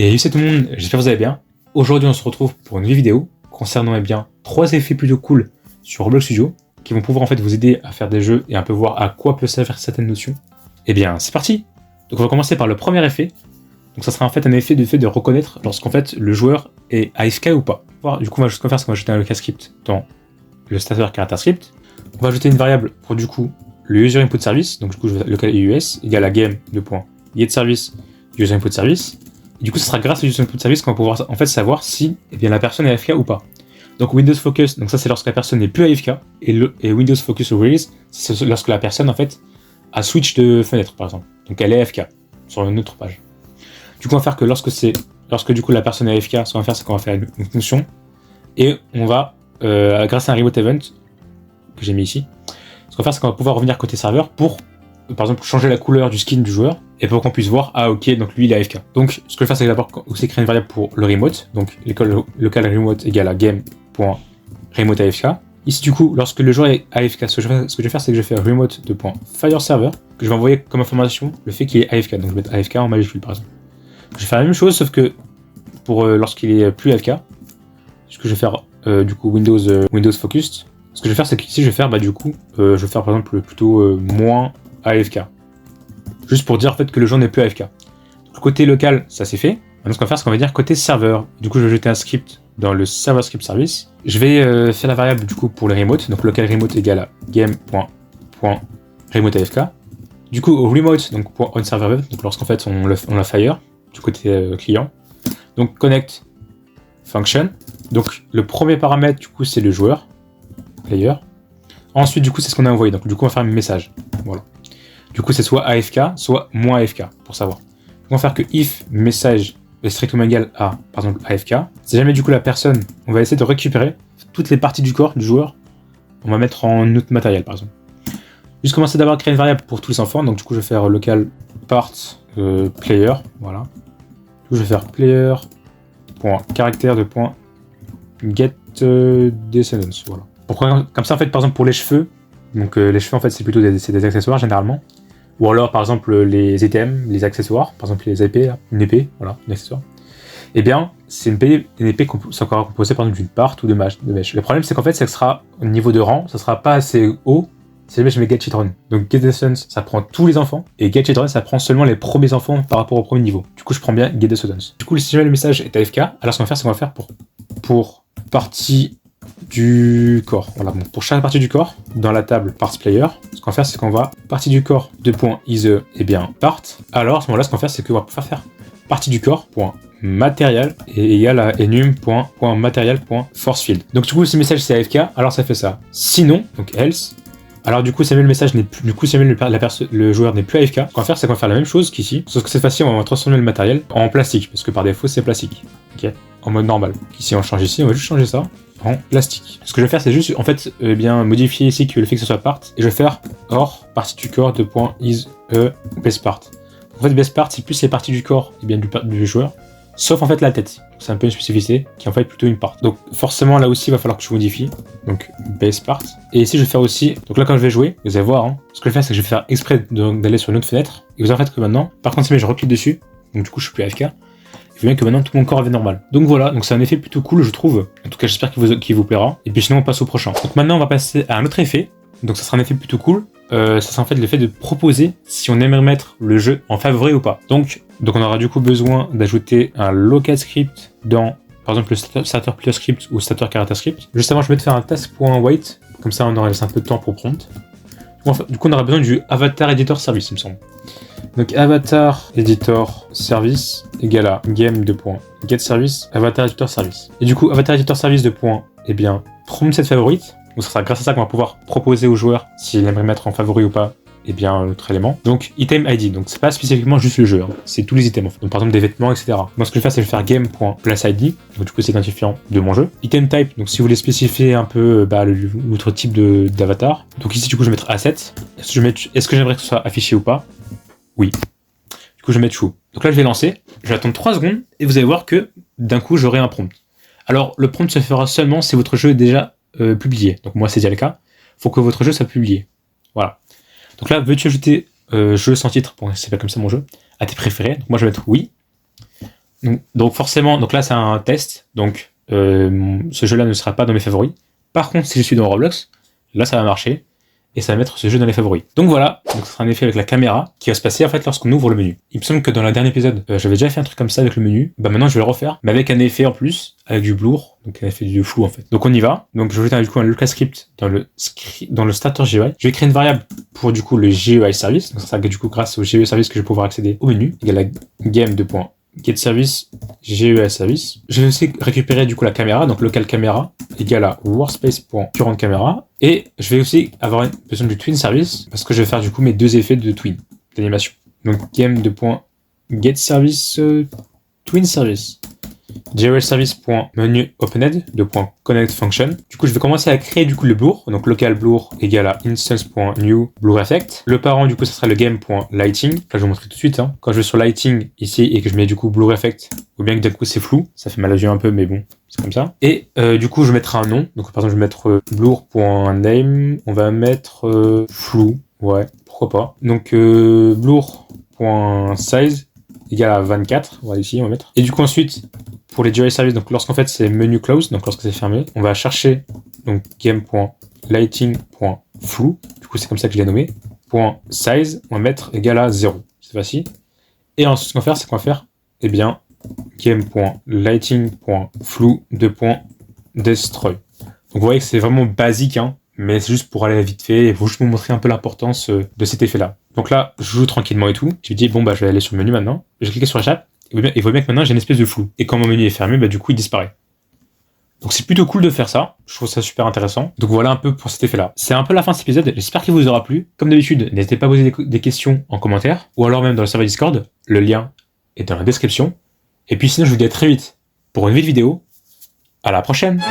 Et salut tout le monde, j'espère que vous allez bien. Aujourd'hui on se retrouve pour une nouvelle vidéo concernant 3 effets plutôt cool sur Roblox Studio qui vont pouvoir en fait vous aider à faire des jeux et un peu voir à quoi peut servir certaines notions. Et bien c'est parti. Donc on va commencer par le premier effet. Donc ça sera en fait un effet de reconnaître lorsqu'en fait le joueur est AFK ou pas. Du coup on va juste faire, c'est qu'on va ajouter un local script dans le starter character script. On va ajouter une variable pour du coup le user input service, donc du coup je vais local US égale à game.getService user input service. Et du coup, ce sera grâce au user input service qu'on va pouvoir en fait savoir si la personne est AFK ou pas. Donc Windows Focus, donc ça c'est lorsque la personne n'est plus AFK, et Windows Focus Release, c'est lorsque la personne en fait a switch de fenêtre par exemple. Donc elle est AFK sur une autre page. Du coup, on va faire que lorsque du coup la personne est AFK, ce qu'on va faire, c'est qu'on va faire une fonction et on va grâce à un remote event que j'ai mis ici, ce qu'on va faire, c'est qu'on va pouvoir revenir côté serveur pour par exemple changer la couleur du skin du joueur et pour qu'on puisse voir ok, donc lui il est AFK. Donc ce que je vais faire, c'est d'abord aussi créer une variable pour le remote, donc local remote égale à game.remote AFK. Ici du coup, lorsque le joueur est AFK, ce que je vais faire, c'est que je vais faire remote de .fireserver, que je vais envoyer comme information le fait qu'il est AFK, donc je vais mettre AFK en majuscule par exemple. Je vais faire la même chose sauf que pour lorsqu'il est plus AFK, ce que je vais faire du coup Windows Focused. Ce que je vais faire, c'est qu'ici je vais faire je vais faire par exemple plutôt moins AFK. Juste pour dire en fait que le joueur n'est plus AFK. Donc, côté local, ça c'est fait. Maintenant ce qu'on va faire, c'est qu'on va dire côté serveur. Du coup je vais ajouter un script dans le server script service. Je vais faire la variable du coup pour le remote. Donc local remote égale à game.remote AFK. Du coup au remote, donc pour on server web, donc lorsqu'en fait on la fire du côté client. Donc connect function. Donc le premier paramètre du coup c'est le joueur, player. Ensuite du coup c'est ce qu'on a envoyé. Donc du coup on va faire un message. Voilà. Du coup, c'est soit AFK, soit moins AFK, pour savoir. On va faire que if message est strictement égal à, par exemple, AFK. Si jamais du coup la personne, on va essayer de récupérer toutes les parties du corps du joueur, on va mettre en autre matériel, par exemple. Juste commencer d'abord à créer une variable pour tous les enfants. Donc du coup, je vais faire local part player, voilà. Du coup, je vais faire player.caractère de .get descendants, voilà. Pourquoi comme ça, en fait, par exemple, pour les cheveux. Donc les cheveux en fait c'est plutôt des accessoires généralement. Ou alors par exemple les items, les accessoires, par exemple les épées, là, une épée, voilà, un accessoire. Et bien c'est une épée qui sera composée par exemple d'une part ou de mèche. Le problème c'est qu'en fait ça sera au niveau de rang, ça sera pas assez haut si jamais je mets get children. Donc get descendants ça prend tous les enfants et get children ça prend seulement les premiers enfants par rapport au premier niveau. Du coup je prends bien get descendants. Du coup si jamais le message est AFK, alors ce qu'on va faire c'est qu'on va faire pour partie du corps. Voilà, bon, pour chaque partie du corps, dans la table parts player, ce qu'on va faire, c'est qu'on va partie du corps de .is part. Alors à ce moment-là, ce qu'on va faire, c'est qu'on va pouvoir faire partie du corps .material et égal à enum.material.forcefield. Donc du coup, si le message c'est AFK, alors ça fait ça. Sinon, donc else. Alors du coup, si jamais le message n'est plus, du coup, si jamais le joueur n'est plus AFK, ce qu'on va faire, c'est qu'on va faire la même chose qu'ici, sauf que cette fois-ci, on va transformer le matériel en plastique, parce que par défaut, c'est plastique. Ok, en mode normal. Ici, on change ici, on va juste changer ça en plastique. Ce que je vais faire, c'est juste en fait modifier ici que le fait que ce soit part, et je vais faire or partie du corps de .is base part. En fait, base part, c'est plus les parties du corps du joueur, sauf en fait la tête. C'est un peu une spécificité qui est en fait plutôt une part. Donc forcément là aussi il va falloir que je modifie. Donc base part. Et ici je vais faire aussi. Donc là quand je vais jouer, vous allez voir. Ce que je vais faire, c'est que je vais faire exprès d'aller sur une autre fenêtre. Et vous en faites que maintenant, par contre si je reclique dessus, donc du coup je suis plus AFK. Il faut bien que maintenant tout mon corps est normal. Donc voilà, donc c'est un effet plutôt cool je trouve. En tout cas j'espère qu'il vous plaira. Et puis sinon on passe au prochain. Donc maintenant on va passer à un autre effet. Donc ça sera un effet plutôt cool. Ça sera en fait l'effet de proposer si on aimerait mettre le jeu en favori ou pas. Donc on aura du coup besoin d'ajouter un local script dans par exemple le starter player script ou starter character script. Juste avant je vais te faire un task.wait. Comme ça on aura laissé un peu de temps pour prompt. Du coup on aura besoin du avatar editor service il me semble. Donc avatar editor service égale à game de .get service avatar editor service. Et du coup avatar editor service de prompt set favorite. Donc ce sera grâce à ça qu'on va pouvoir proposer au joueur s'il aimerait mettre en favori ou pas l'autre élément. Donc item ID, donc c'est pas spécifiquement juste le jeu, hein. C'est tous les items en fait. Donc par exemple des vêtements, etc. Moi ce que je vais faire c'est que je vais faire game.placeID, donc du coup c'est l'identifiant de mon jeu. Item type, donc si vous voulez spécifier un peu l'autre type d'avatar. Donc ici du coup je vais mettre asset. Est-ce que j'aimerais que ce soit affiché ou pas? Oui. Du coup je vais mettre true. Donc là je vais lancer, je vais attendre 3 secondes et vous allez voir que d'un coup j'aurai un prompt. Alors le prompt se fera seulement si votre jeu est déjà publié. Donc moi c'est déjà le cas. Il faut que votre jeu soit publié. Voilà. Donc là, veux-tu ajouter jeu sans titre, bon, c'est pas comme ça mon jeu, à tes préférés. Donc moi je vais mettre oui. Donc forcément, donc là c'est un test, donc ce jeu-là ne sera pas dans mes favoris. Par contre, si je suis dans Roblox, là ça va marcher, et ça va mettre ce jeu dans les favoris. Donc voilà, donc ce sera un effet avec la caméra qui va se passer en fait lorsqu'on ouvre le menu. Il me semble que dans le dernier épisode, j'avais déjà fait un truc comme ça avec le menu. Bah maintenant je vais le refaire, mais avec un effet en plus, avec du blur, donc un effet du flou en fait. Donc on y va. Donc je vais mettre du coup un local script dans le starter GUI. Je vais créer une variable pour du coup le GUI service. Donc ça sera du coup grâce au GUI service que je vais pouvoir accéder au menu. Égale à game2.getService GUI service. Je vais aussi récupérer du coup la caméra, donc local caméra égale à workspace.currentCamera. Et je vais aussi avoir besoin du twin service parce que je vais faire du coup mes deux effets de twin d'animation. Donc game2.getService twin service. GUI-service.menu opened .connect function. Du coup, je vais commencer à créer du coup le blur. Donc local blur égale à instance.new blur effect. Le parent du coup, ça sera le game.lighting. Là, je vais vous montrer tout de suite. Quand je vais sur lighting ici et que je mets du coup blur effect, ou bien que d'un coup c'est flou, ça fait mal aux yeux un peu, mais bon, c'est comme ça. Et du coup, je mettrai un nom. Donc par exemple, je vais mettre blur.name. On va mettre flou. Ouais, pourquoi pas. Donc blur.size égale à 24, on va ici, on va mettre. Et du coup ensuite, pour les GUI services, donc lorsqu'en fait c'est menu close, donc lorsque c'est fermé, on va chercher donc game.lighting.flou, du coup c'est comme ça que je l'ai nommé, .size, on va mettre égal à 0, c'est facile. Et ensuite ce qu'on va faire, c'est qu'on va faire, eh bien, game.lighting.flou .destroy. Donc vous voyez que c'est vraiment basique, hein, mais c'est juste pour aller vite fait et pour juste vous montrer un peu l'importance de cet effet-là. Donc là, je joue tranquillement et tout. Je me dis, bon, bah, je vais aller sur le menu maintenant. Je vais cliquer sur la chape. Et vous voyez que maintenant, j'ai une espèce de flou. Et quand mon menu est fermé, bah, du coup, il disparaît. Donc c'est plutôt cool de faire ça. Je trouve ça super intéressant. Donc voilà un peu pour cet effet-là. C'est un peu la fin de cet épisode. J'espère qu'il vous aura plu. Comme d'habitude, n'hésitez pas à poser des questions en commentaire. Ou alors même dans le serveur Discord. Le lien est dans la description. Et puis sinon, je vous dis à très vite pour une nouvelle vidéo. À la prochaine!